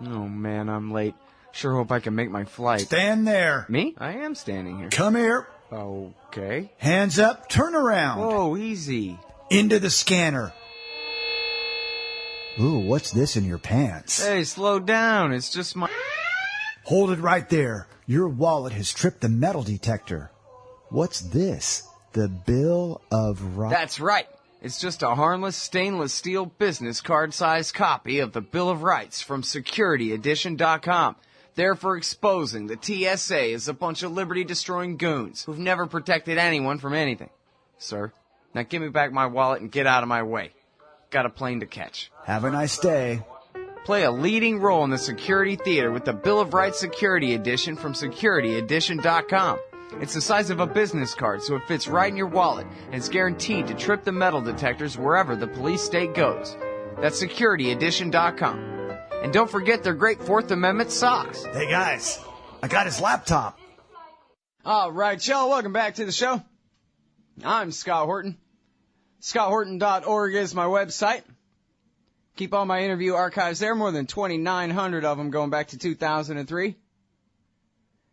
Oh, man, I'm late. Sure hope I can make my flight. Stand there. Me? I am standing here. Come here. Okay. Hands up, turn around. Whoa, easy. Into the scanner. Ooh, what's this in your pants? Hey, slow down. It's just my... Hold it right there. Your wallet has tripped the metal detector. What's this? The Bill of Rights? That's right. It's just a harmless stainless steel business card-sized copy of the Bill of Rights from SecurityEdition.com. There for exposing the TSA as a bunch of liberty-destroying goons who've never protected anyone from anything. Sir, now give me back my wallet and get out of my way. Got a plane to catch. Have a nice day. Play a leading role in the security theater with the Bill of Rights Security Edition from SecurityEdition.com. It's the size of a business card, so it fits right in your wallet, and it's guaranteed to trip the metal detectors wherever the police state goes. That's SecurityEdition.com. And don't forget their great Fourth Amendment socks. Hey, guys, I got his laptop. All right, y'all, welcome back to the show. I'm Scott Horton. ScottHorton.org is my website. Keep all my interview archives there, more than 2,900 of them going back to 2003.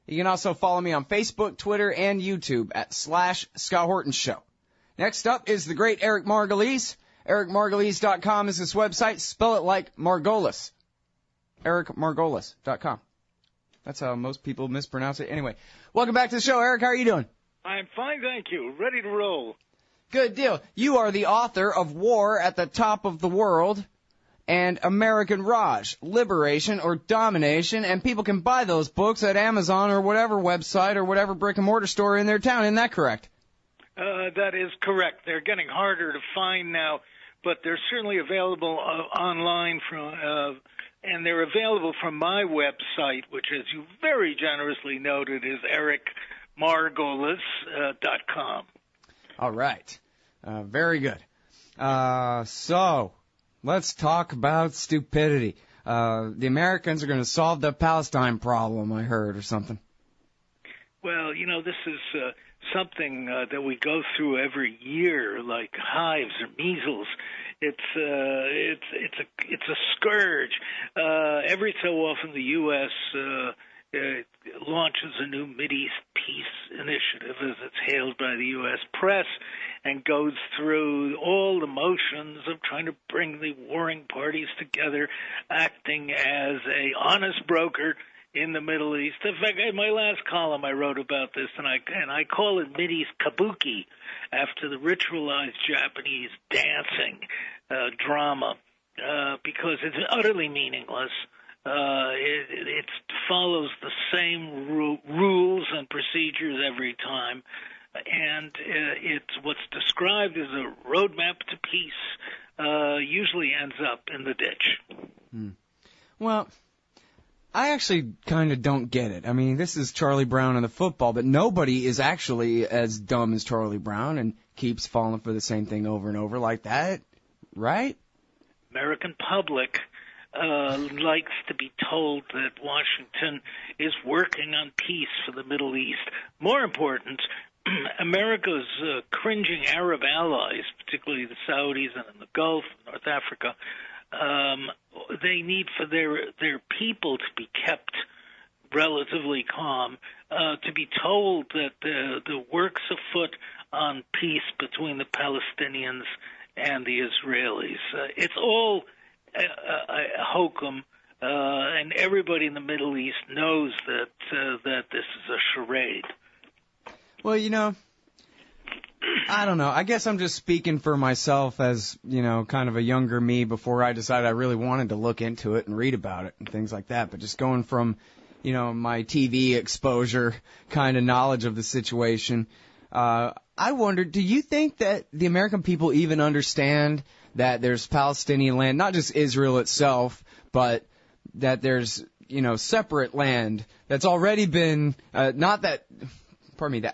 You can also follow me on Facebook, Twitter, and YouTube at /Scott Horton Show. Next up is the great Eric Margolis. EricMargolis.com is his website. Spell it like Margolis. EricMargolis.com. That's how most people mispronounce it. Anyway, welcome back to the show. Eric, how are you doing? I'm fine, thank you. Ready to roll. Good deal. You are the author of War at the Top of the World and American Raj, Liberation or Domination, and people can buy those books at Amazon or whatever website or whatever brick-and-mortar store in their town. Isn't that correct? That is correct. They're getting harder to find now, but they're certainly available online and they're available from my website, which, as you very generously noted, is ericmargolis.com. All right. Very good. So, let's talk about stupidity. The Americans are going to solve the Palestine problem, I heard, or something. Well, this is something that we go through every year, like hives or measles. It's a scourge. Every so often, the U.S. Launches a new Mideast peace initiative, as it's hailed by the U.S. press, and goes through all the motions of trying to bring the warring parties together, acting as a honest broker in the Middle East. In fact, in my last column, I wrote about this, and I call it Mideast kabuki, after the ritualized Japanese dancing drama, because it's utterly meaningless. It follows the same rules and procedures every time, and it's what's described as a roadmap to peace usually ends up in the ditch. Well, I actually kind of don't get it. I mean, this is Charlie Brown in the football, but nobody is actually as dumb as Charlie Brown and keeps falling for the same thing over and over like that, right? American public likes to be told that Washington is working on peace for the Middle East. More important, America's cringing Arab allies, particularly the Saudis and in the Gulf, North Africa, they need for their people to be kept relatively calm, to be told that the work's afoot on peace between the Palestinians and the Israelis. It's all a hokum, and everybody in the Middle East knows that this is a charade. Well, I don't know. I guess I'm just speaking for myself as, kind of a younger me before I decided I really wanted to look into it and read about it and things like that. But just going from, my TV exposure kind of knowledge of the situation, I wondered, do you think that the American people even understand that there's Palestinian land, not just Israel itself, but that there's, separate land that's already been, that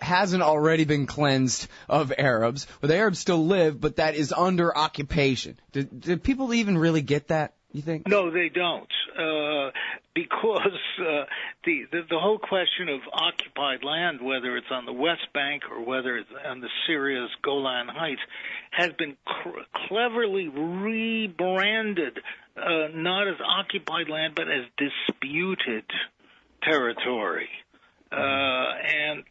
hasn't already been cleansed of Arabs, where the Arabs still live, but that is under occupation. Do people even really get that, you think? No, they don't. because the whole question of occupied land, whether it's on the West Bank or whether it's on the Syria's Golan Heights, has been cleverly rebranded not as occupied land but as disputed territory. And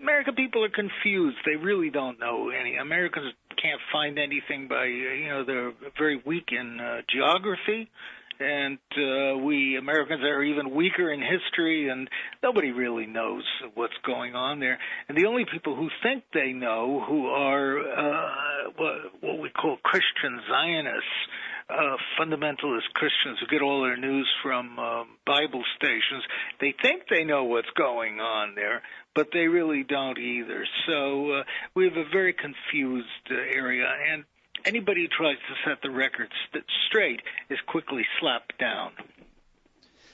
American people are confused. They really don't know any. Americans can't find anything by, they're very weak in geography. And we Americans are even weaker in history, and nobody really knows what's going on there. And the only people who think they know, who are what we call Christian Zionists, fundamentalist Christians who get all their news from Bible stations, they think they know what's going on there, but they really don't either. So we have a very confused area, and anybody who tries to set the record straight is quickly slapped down.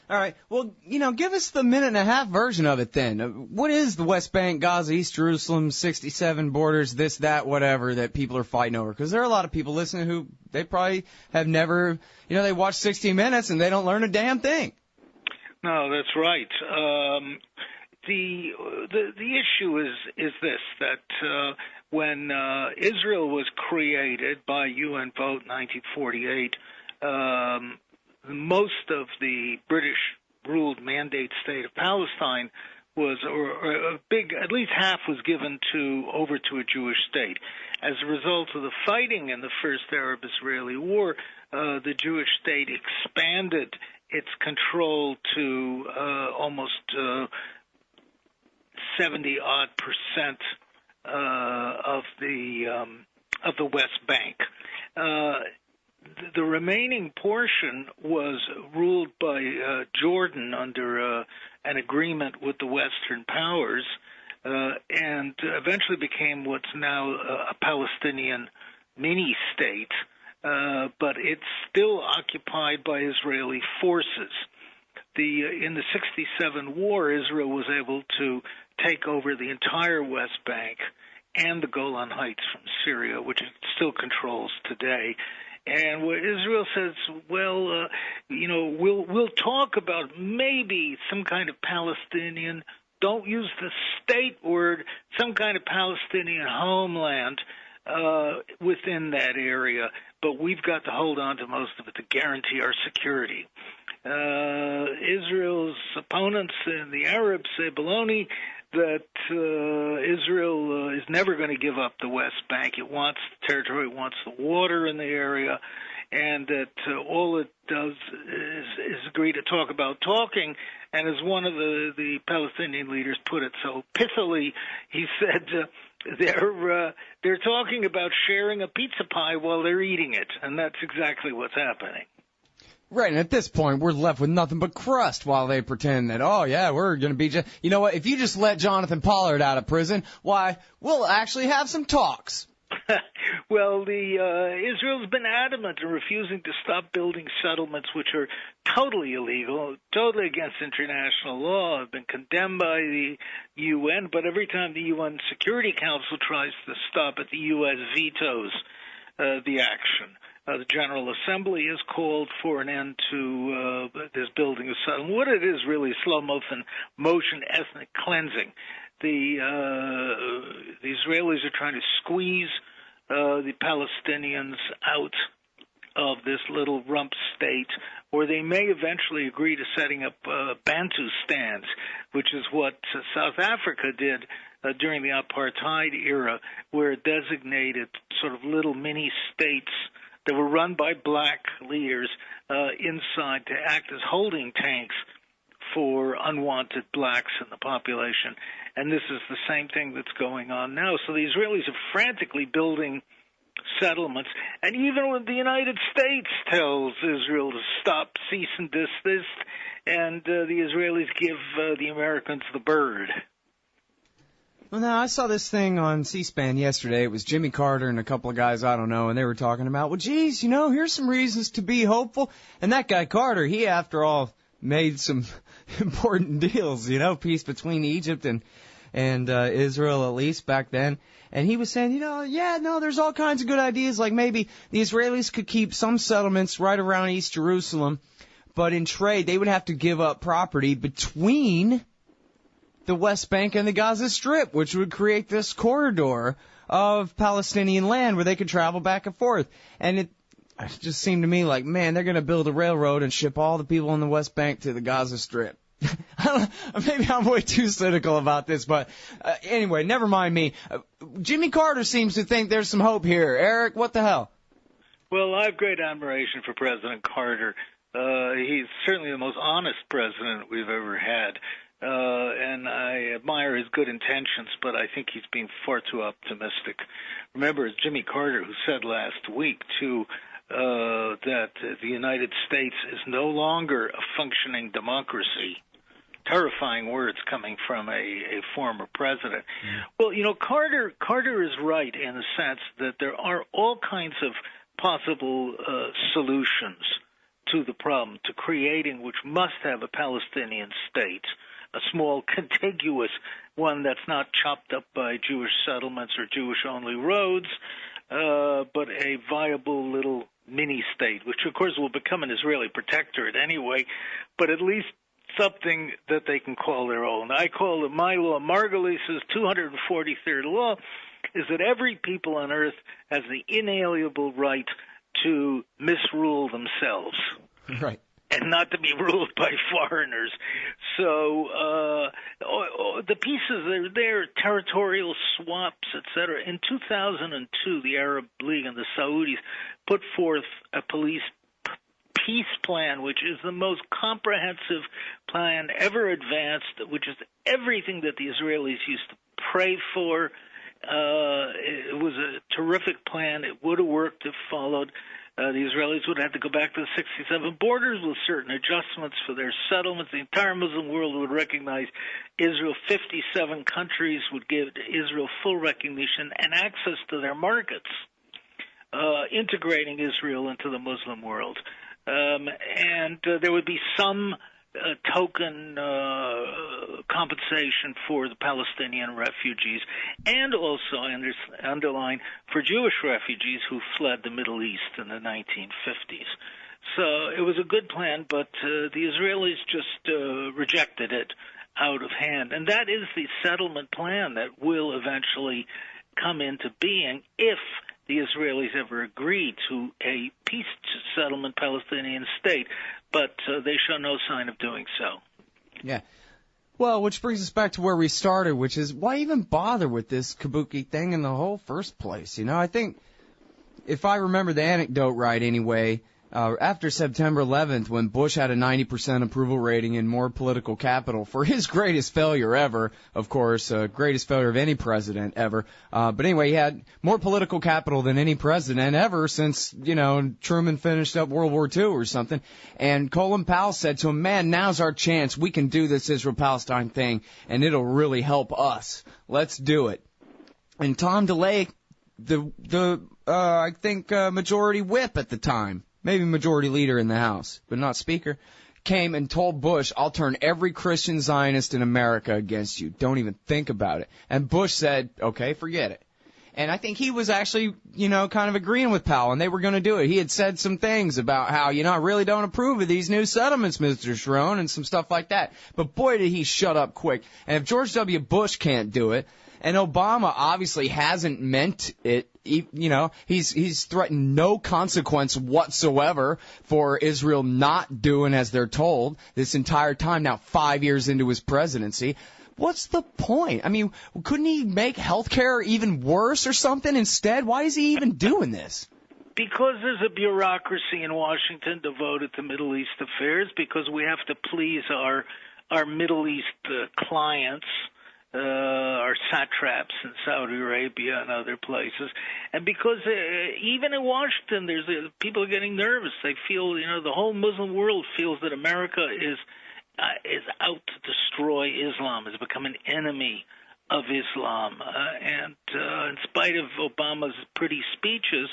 All right. Well, give us the minute-and-a-half version of it then. What is the West Bank, Gaza, East Jerusalem, 67 borders, this, that, whatever that people are fighting over? Because there are a lot of people listening who they probably have never, they watch 60 Minutes and they don't learn a damn thing. No, that's right. The issue is this, that when Israel was created by UN vote in 1948, most of the British-ruled mandate state of Palestine was, or a big, at least half was given over to a Jewish state. As a result of the fighting in the First Arab-Israeli War, the Jewish state expanded its control to almost 70-odd% of the West Bank. The remaining portion was ruled by Jordan under an agreement with the Western powers, and eventually became what's now a Palestinian mini-state, but it's still occupied by Israeli forces. In the 1967 war, Israel was able to take over the entire West Bank and the Golan Heights from Syria, which it still controls today. And where Israel says, well, we'll talk about maybe some kind of Palestinian, don't use the state word, some kind of Palestinian homeland within that area, but we've got to hold on to most of it to guarantee our security. Israel's opponents and the Arabs say baloney, that Israel is never going to give up the West Bank. It wants the territory, it wants the water in the area, and that all it does is agree to talk about talking. And as one of the Palestinian leaders put it so pithily, he said they're talking about sharing a pizza pie while they're eating it, and that's exactly what's happening. Right, and at this point, we're left with nothing but crust while they pretend that, oh, yeah, we're going to be just... You know what, if you just let Jonathan Pollard out of prison, why, we'll actually have some talks. Well, Israel's been adamant in refusing to stop building settlements which are totally illegal, totally against international law, have been condemned by the UN, but every time the UN Security Council tries to stop it, the U.S. vetoes the action. The General Assembly has called for an end to this building of settlement. What it is really slow motion ethnic cleansing. The Israelis are trying to squeeze the Palestinians out of this little rump state, or they may eventually agree to setting up Bantustans, which is what South Africa did during the apartheid era, where it designated sort of little mini states that were run by black leaders inside to act as holding tanks for unwanted blacks in the population. And this is the same thing that's going on now. So the Israelis are frantically building settlements. And even when the United States tells Israel to stop, cease and desist, and the Israelis give the Americans the bird. Well, now, I saw this thing on C-SPAN yesterday. It was Jimmy Carter and a couple of guys I don't know, and they were talking about, well, geez, here's some reasons to be hopeful. And that guy Carter, he, after all, made some important deals, peace between Egypt and Israel, at least back then. And he was saying, there's all kinds of good ideas, like maybe the Israelis could keep some settlements right around East Jerusalem, but in trade, they would have to give up property between the West Bank and the Gaza Strip, which would create this corridor of Palestinian land where they could travel back and forth. And it just seemed to me like, man, they're going to build a railroad and ship all the people in the West Bank to the Gaza Strip. Maybe I'm way too cynical about this, but anyway, never mind me. Jimmy Carter seems to think there's some hope here. Eric, what the hell? Well, I have great admiration for President Carter. He's certainly the most honest president we've ever had. And I admire his good intentions, but I think he's being far too optimistic. Remember, it's Jimmy Carter who said last week, too, that the United States is no longer a functioning democracy. Terrifying words coming from a former president. Well, Carter is right in the sense that there are all kinds of possible solutions to the problem, to creating which must have a Palestinian state, a small contiguous one that's not chopped up by Jewish settlements or Jewish-only roads, but a viable little mini-state, which of course will become an Israeli protectorate anyway, but at least something that they can call their own. I call it my law, Margolis' 243rd law, is that every people on earth has the inalienable right to misrule themselves. Right. And not to be ruled by foreigners. So the pieces that are there, territorial swaps, etc. In 2002, the Arab League and the Saudis put forth a peace plan, which is the most comprehensive plan ever advanced, which is everything that the Israelis used to pray for. It was a terrific plan. It would have worked if followed. The Israelis would have to go back to the 67 borders with certain adjustments for their settlements. The entire Muslim world would recognize Israel. 57 countries would give Israel full recognition and access to their markets, integrating Israel into the Muslim world. And there would be some token compensation for the Palestinian refugees, and also, I underline, for Jewish refugees who fled the Middle East in the 1950s. So it was a good plan, but the Israelis just rejected it out of hand. And that is the settlement plan that will eventually come into being if the Israelis ever agree to a peace settlement Palestinian state, but they show no sign of doing so. Yeah. Well, which brings us back to where we started, which is why even bother with this kabuki thing in the whole first place? I think if I remember the anecdote right anyway, after September 11th, when Bush had a 90% approval rating and more political capital for his greatest failure ever, of course, greatest failure of any president ever. But anyway, he had more political capital than any president ever since, Truman finished up World War II or something. And Colin Powell said to him, man, now's our chance. We can do this Israel-Palestine thing, and it'll really help us. Let's do it. And Tom DeLay, I think, majority whip at the time, maybe majority leader in the House, but not speaker, came and told Bush, I'll turn every Christian Zionist in America against you. Don't even think about it. And Bush said, okay, forget it. And I think he was actually, kind of agreeing with Powell, and they were going to do it. He had said some things about how, I really don't approve of these new settlements, Mr. Sharon, and some stuff like that. But boy, did he shut up quick. And if George W. Bush can't do it, and Obama obviously hasn't meant it, he's threatened no consequence whatsoever for Israel not doing as they're told this entire time, now 5 years into his presidency. What's the point? I mean, couldn't he make healthcare even worse or something instead? Why is he even doing this? Because there's a bureaucracy in Washington devoted to Middle East affairs, because we have to please our Middle East clients, our satraps in Saudi Arabia and other places, and because even in Washington, people are getting nervous. They feel, the whole Muslim world feels that America is out to destroy Islam, has become an enemy of Islam, and in spite of Obama's pretty speeches,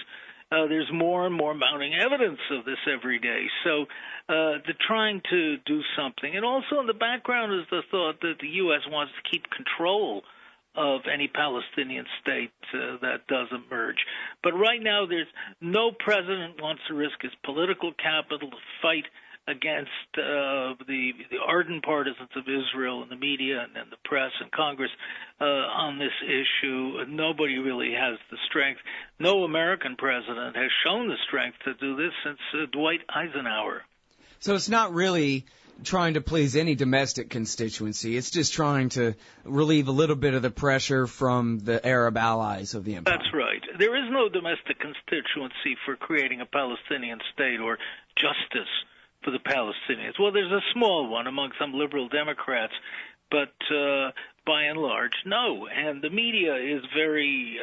there's more and more mounting evidence of this every day. So they're trying to do something. And also in the background is the thought that the U.S. wants to keep control of any Palestinian state that does emerge. But right now there's no president wants to risk his political capital to fight against the ardent partisans of Israel in the media and the press and Congress on this issue. Nobody really has the strength. No American president has shown the strength to do this since Dwight Eisenhower. So it's not really trying to please any domestic constituency. It's just trying to relieve a little bit of the pressure from the Arab allies of the empire. That's right. There is no domestic constituency for creating a Palestinian state or justice for the Palestinians. Well, there's a small one among some liberal Democrats, but by and large, no. And the media is very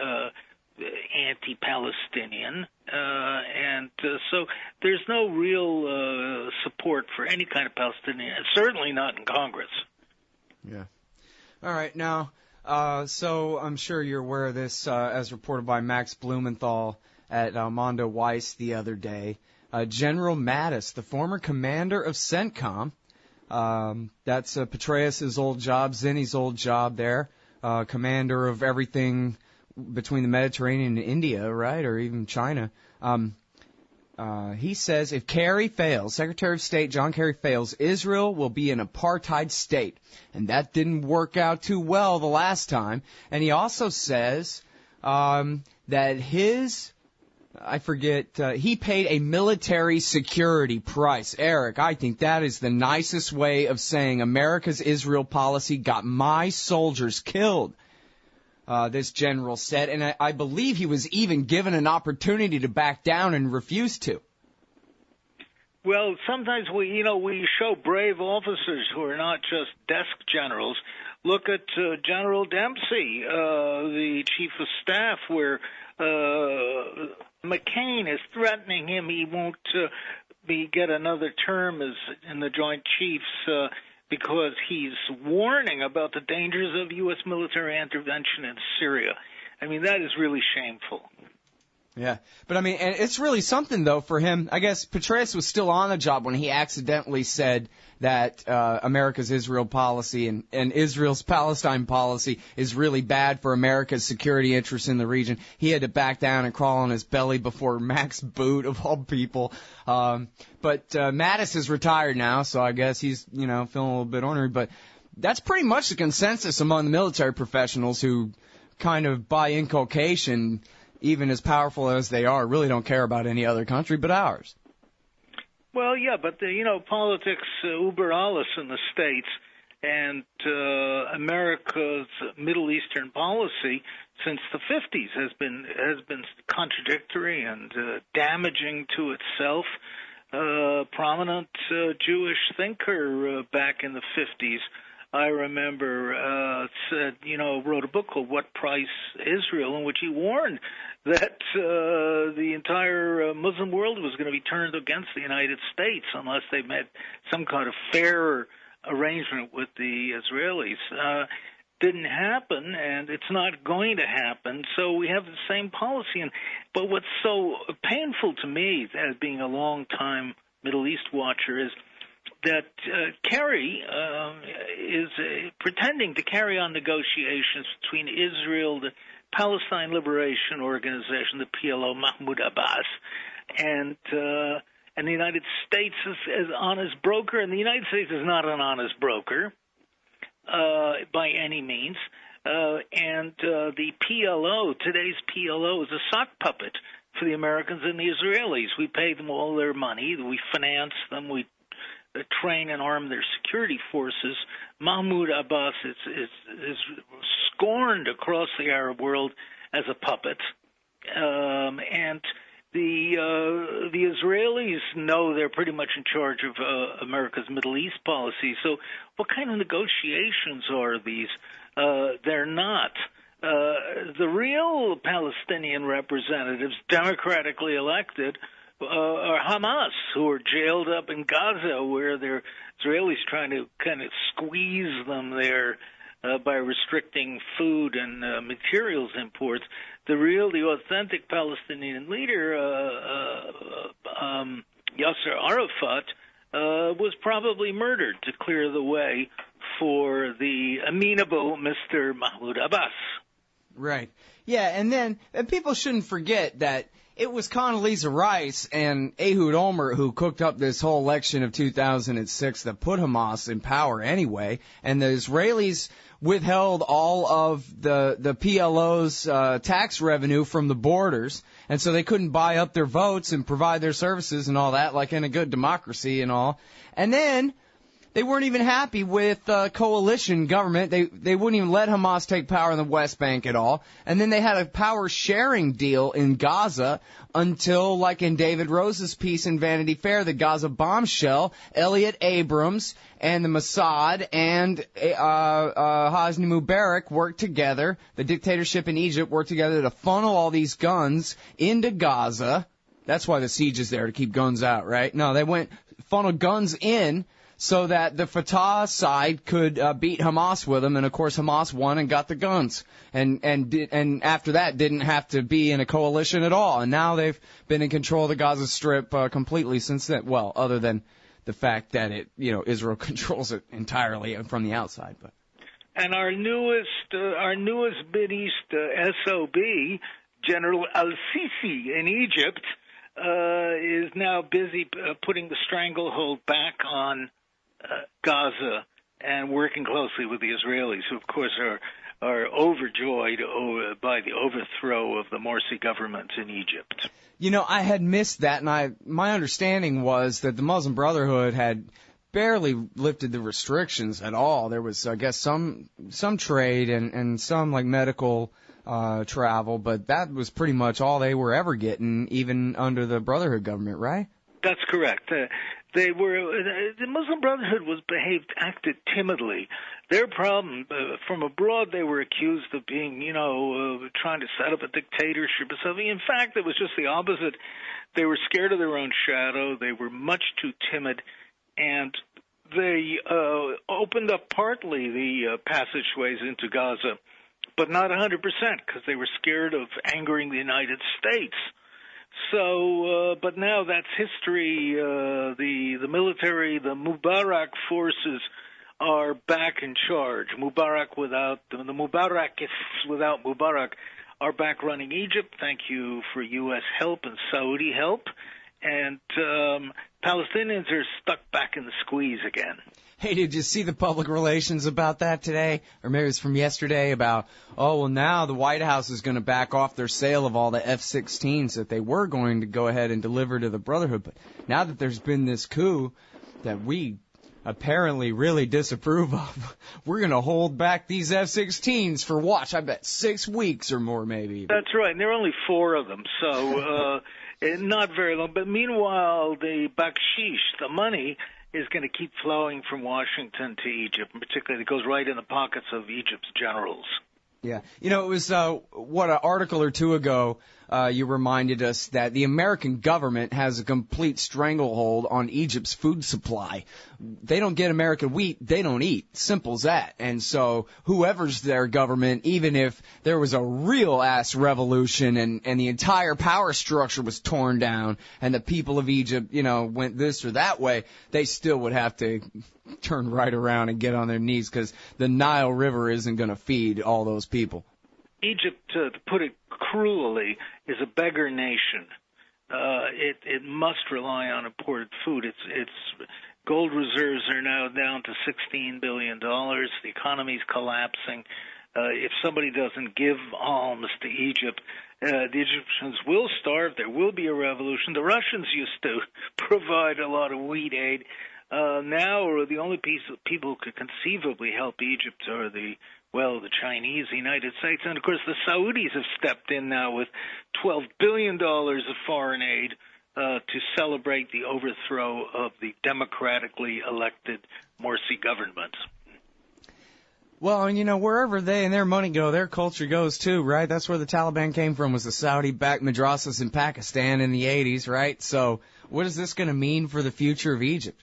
anti-Palestinian, and so there's no real support for any kind of Palestinian, certainly not in Congress. Yeah. All right. Now, so I'm sure you're aware of this, as reported by Max Blumenthal at Mondo Weiss the other day. General Mattis, the former commander of CENTCOM, that's Petraeus' old job, Zinni's old job there, commander of everything between the Mediterranean and India, right, or even China. He says if Kerry fails, Secretary of State John Kerry fails, Israel will be an apartheid state. And that didn't work out too well the last time. And he also says that he paid a military security price. Eric, I think that is the nicest way of saying America's Israel policy got my soldiers killed. This general said, and I believe he was even given an opportunity to back down and refused to. Well, sometimes we show brave officers who are not just desk generals. Look at General Dempsey, the chief of staff, where McCain is threatening him he won't get another term as in the Joint Chiefs because he's warning about the dangers of U.S. military intervention in Syria. I mean, that is really shameful. Yeah, but I mean, and it's really something, though, for him. I guess Petraeus was still on the job when he accidentally said that America's Israel policy and Israel's Palestine policy is really bad for America's security interests in the region. He had to back down and crawl on his belly before Max Boot, of all people. But Mattis is retired now, so I guess he's, feeling a little bit ornery. But that's pretty much the consensus among the military professionals who kind of, by inculcation, even as powerful as they are, really don't care about any other country but ours. Well, yeah, but politics uber alles in the States, and America's Middle Eastern policy since the 50s has been contradictory and damaging to itself. Prominent Jewish thinker back in the 50s, I remember, wrote a book called What Price Israel, in which he warned that the entire Muslim world was going to be turned against the United States unless they met some kind of fair arrangement with the Israelis. Didn't happen, and it's not going to happen, so we have the same policy. But what's so painful to me, as being a long-time Middle East watcher, is that Kerry is pretending to carry on negotiations between Israel, the Palestine Liberation Organization, the PLO, Mahmoud Abbas, and the United States as honest broker. And the United States is not an honest broker by any means. And the PLO, today's PLO, is a sock puppet for the Americans and the Israelis. We pay them all their money. We finance them. We train and arm their security forces. Mahmoud Abbas is scorned across the Arab world as a puppet, and the Israelis know they're pretty much in charge of America's Middle East policy. So, what kind of negotiations are these? They're not. The real Palestinian representatives, democratically elected, are Hamas, who are jailed up in Gaza, where the Israelis trying to kind of squeeze them there by restricting food and materials imports. The authentic Palestinian leader, Yasser Arafat, was probably murdered to clear the way for the amenable Mr. Mahmoud Abbas. Right. Yeah, and people shouldn't forget that it was Condoleezza Rice and Ehud Olmert who cooked up this whole election of 2006 that put Hamas in power anyway, and the Israelis withheld all of the PLO's tax revenue from the borders, and so they couldn't buy up their votes and provide their services and all that, like in a good democracy and all. And then they weren't even happy with coalition government. They wouldn't even let Hamas take power in the West Bank at all. And then they had a power sharing deal in Gaza until, like in David Rose's piece in Vanity Fair, the Gaza bombshell, Elliot Abrams and the Mossad and Hosni Mubarak worked together. The dictatorship in Egypt worked together to funnel all these guns into Gaza. That's why the siege is there, to keep guns out, right? No, they funneled guns in so that the Fatah side could beat Hamas with them, and of course Hamas won and got the guns, and after that didn't have to be in a coalition at all, and now they've been in control of the Gaza Strip completely since then. Well, other than the fact that Israel controls it entirely from the outside, but. And our newest Mideast SOB, General Al-Sisi in Egypt, is now busy putting the stranglehold back on Gaza and working closely with the Israelis, who, of course, are overjoyed by the overthrow of the Morsi government in Egypt. I had missed that, and my understanding was that the Muslim Brotherhood had barely lifted the restrictions at all. There was, I guess, some trade and some like medical travel, but that was pretty much all they were ever getting, even under the Brotherhood government, right? That's correct. The Muslim Brotherhood acted timidly. Their problem, from abroad, they were accused of being, trying to set up a dictatorship or something. In fact, it was just the opposite. They were scared of their own shadow. They were much too timid, and they opened up partly the passageways into Gaza, but not 100%, because they were scared of angering the United States. So, but now that's history. The military, the Mubarak forces are back in charge. The Mubarakis without Mubarak are back running Egypt. Thank you for U.S. help and Saudi help. And Palestinians are stuck back in the squeeze again. Hey, did you see the public relations about that today? Or maybe it's from yesterday about, now the White House is going to back off their sale of all the F-16s that they were going to go ahead and deliver to the Brotherhood. But now that there's been this coup that we apparently really disapprove of, we're going to hold back these F-16s for, I bet 6 weeks or more maybe. That's right. And there are only 4 of them, so not very long. But meanwhile, the bakshish, the money, is going to keep flowing from Washington to Egypt, and particularly it goes right in the pockets of Egypt's generals. Yeah. It was, an article or two ago, you reminded us that the American government has a complete stranglehold on Egypt's food supply. They don't get American wheat, they don't eat. Simple as that. And so whoever's their government, even if there was a real-ass revolution and the entire power structure was torn down and the people of Egypt, went this or that way, they still would have to turn right around and get on their knees because the Nile River isn't going to feed all those people. Egypt, to put it cruelly, is a beggar nation. It must rely on imported food. Its gold reserves are now down to $16 billion. The economy's collapsing. If somebody doesn't give alms to Egypt, the Egyptians will starve. There will be a revolution. The Russians used to provide a lot of wheat aid. Now the only people who could conceivably help Egypt are the Chinese, the United States, and of course the Saudis have stepped in now with $12 billion of foreign aid to celebrate the overthrow of the democratically elected Morsi government. Well, and wherever they and their money go, their culture goes too, right? That's where the Taliban came from, was the Saudi-backed madrasas in Pakistan in the 80s, right? So what is this going to mean for the future of Egypt?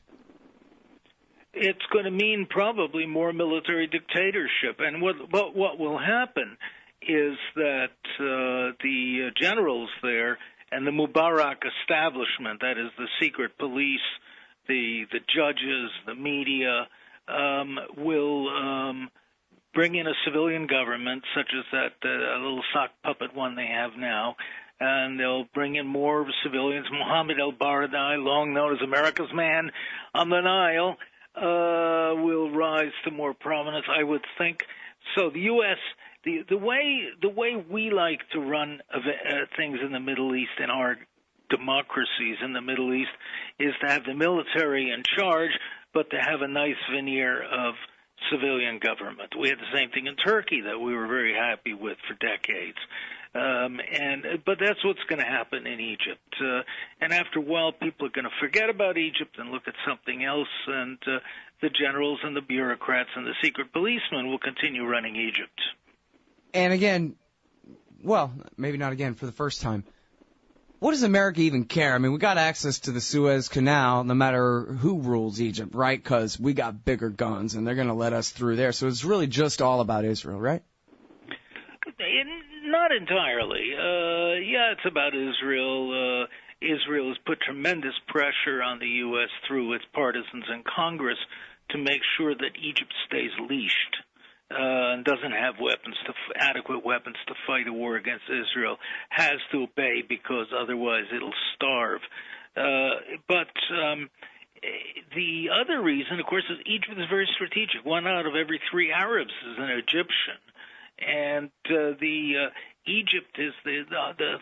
It's going to mean probably more military dictatorship. And what will happen is that the generals there and the Mubarak establishment, that is the secret police, the judges, the media, will bring in a civilian government, such as that little sock puppet one they have now, and they'll bring in more civilians. Mohammed el-Baradei, long known as America's man on the Nile, will rise to more prominence, I would think. So the U.S., the way we like to run things in the Middle East, in our democracies in the Middle East, is to have the military in charge, but to have a nice veneer of civilian government. We had the same thing in Turkey that we were very happy with for decades. But that's what's going to happen in Egypt. And after a while, people are going to forget about Egypt and look at something else, and the generals and the bureaucrats and the secret policemen will continue running Egypt. And again, well, maybe not again, for the first time, what does America even care? I mean, we got access to the Suez Canal no matter who rules Egypt, right? Because we got bigger guns, and they're going to let us through there. So it's really just all about Israel, right? Not entirely. Yeah, it's about Israel. Israel has put tremendous pressure on the U.S. through its partisans in Congress to make sure that Egypt stays leashed and doesn't have adequate weapons to fight a war against Israel, has to obey because otherwise it'll starve. But the other reason, of course, is Egypt is very strategic. 1 out of every 3 Arabs is an Egyptian. And Egypt is the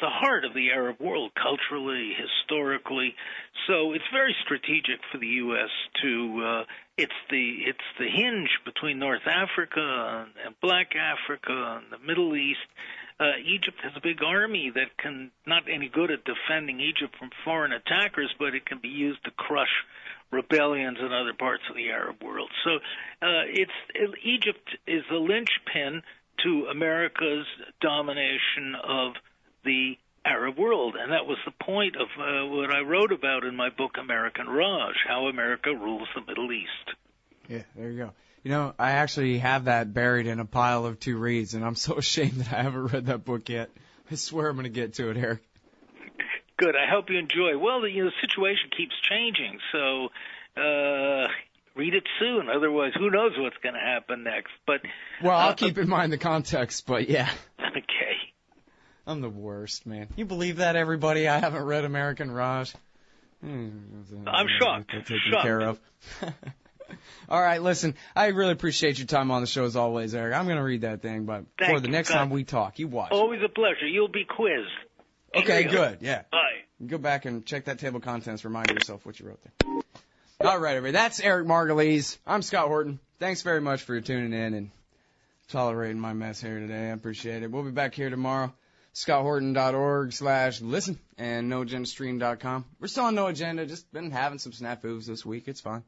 heart of the Arab world, culturally, historically. So it's very strategic for the U.S. to it's the hinge between North Africa and Black Africa and the Middle East. Egypt has a big army that can not any good at defending Egypt from foreign attackers, but it can be used to crush rebellions in other parts of the Arab world. So Egypt is the linchpin to America's domination of the Arab world. And that was the point of what I wrote about in my book, American Raj, How America Rules the Middle East. Yeah, there you go. You know, I actually have that buried in a pile of 2 reads, and I'm so ashamed that I haven't read that book yet. I swear I'm going to get to it, Eric. Good. I hope you enjoy. Well, the situation keeps changing, so read it soon. Otherwise, who knows what's going to happen next. But I'll keep in mind the context, but yeah. Okay. I'm the worst, man. You believe that, everybody? I haven't read American Raj. I'm shocked. Taken care of. All right, listen, I really appreciate your time on the show as always, Eric. I'm going to read that thing, but for the next time we talk, you watch. Always a pleasure. You'll be quizzed. Okay, good, yeah. Bye. Go back and check that table of contents. Remind yourself what you wrote there. All right, everybody, that's Eric Margolis. I'm Scott Horton. Thanks very much for tuning in and tolerating my mess here today. I appreciate it. We'll be back here tomorrow. ScottHorton.org/listen and NoAgendaStream.com. We're still on No Agenda. Just been having some snafus this week. It's fine.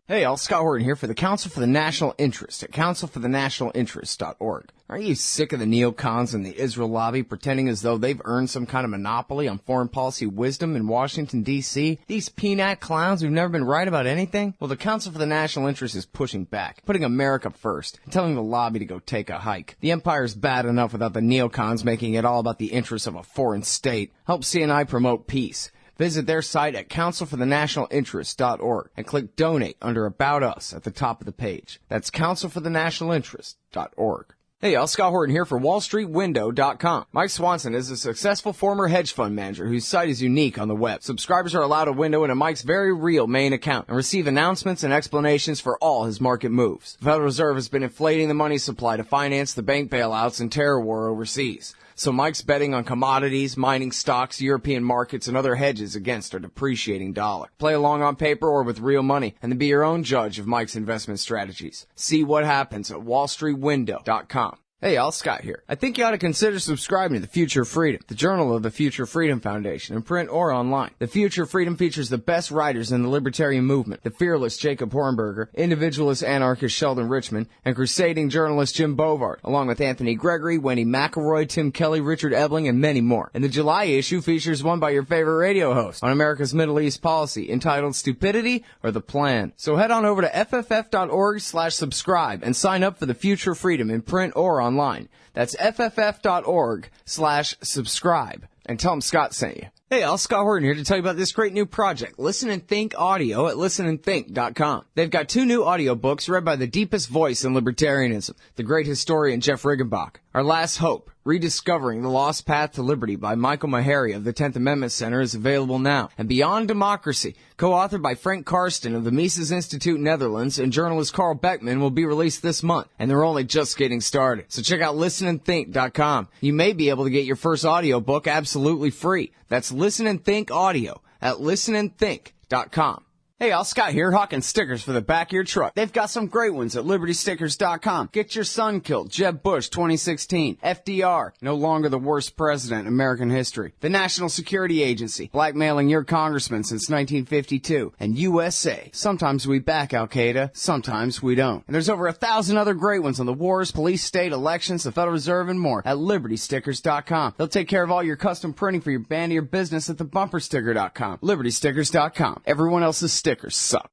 Hey, all, Scott Horton here for the Council for the National Interest at councilforthenationalinterest.org. Aren't you sick of the neocons and the Israel lobby pretending as though they've earned some kind of monopoly on foreign policy wisdom in Washington, D.C.? These peanut clowns who've never been right about anything? Well, the Council for the National Interest is pushing back, putting America first, and telling the lobby to go take a hike. The empire's bad enough without the neocons making it all about the interests of a foreign state. Help CNI promote peace. Visit their site at councilforthenationalinterest.org and click Donate under About Us at the top of the page. That's councilforthenationalinterest.org. Hey y'all, Scott Horton here for WallStreetWindow.com. Mike Swanson is a successful former hedge fund manager whose site is unique on the web. Subscribers are allowed a window into Mike's very real main account and receive announcements and explanations for all his market moves. The Federal Reserve has been inflating the money supply to finance the bank bailouts and terror war overseas. So Mike's betting on commodities, mining stocks, European markets, and other hedges against our depreciating dollar. Play along on paper or with real money, and then be your own judge of Mike's investment strategies. See what happens at WallStreetWindow.com. Hey, y'all, Scott here. I think you ought to consider subscribing to The Future of Freedom, the journal of the Future Freedom Foundation, in print or online. The Future of Freedom features the best writers in the libertarian movement, the fearless Jacob Hornberger, individualist anarchist Sheldon Richman, and crusading journalist Jim Bovard, along with Anthony Gregory, Wendy McElroy, Tim Kelly, Richard Ebling, and many more. And the July issue features one by your favorite radio host on America's Middle East policy, entitled Stupidity or the Plan. So head on over to fff.org/subscribe and sign up for The Future of Freedom in print or online. That's fff.org/subscribe. And tell them Scott sent you. Hey, all, Scott Horton here to tell you about this great new project, Listen and Think Audio at listenandthink.com. They've got 2 new audiobooks read by the deepest voice in libertarianism, the great historian Jeff Riggenbach. Our Last Hope, Rediscovering the Lost Path to Liberty by Michael Maharrey of the 10th Amendment Center is available now. And Beyond Democracy, co-authored by Frank Karsten of the Mises Institute Netherlands and journalist Carl Beckman, will be released this month. And they're only just getting started. So check out listenandthink.com. You may be able to get your first audiobook absolutely free. That's Listen and Think Audio at listenandthink.com. Hey, all, Scott here, hawking stickers for the back of your truck. They've got some great ones at libertystickers.com. Get your son killed, Jeb Bush 2016, FDR, no longer the worst president in American history, the National Security Agency, blackmailing your congressman since 1952, and USA, sometimes we back Al-Qaeda, sometimes we don't. And there's over 1,000 other great ones on the wars, police, state, elections, the Federal Reserve, and more at libertystickers.com. They'll take care of all your custom printing for your band or your business at thebumpersticker.com. libertystickers.com. Everyone else's stickers suck.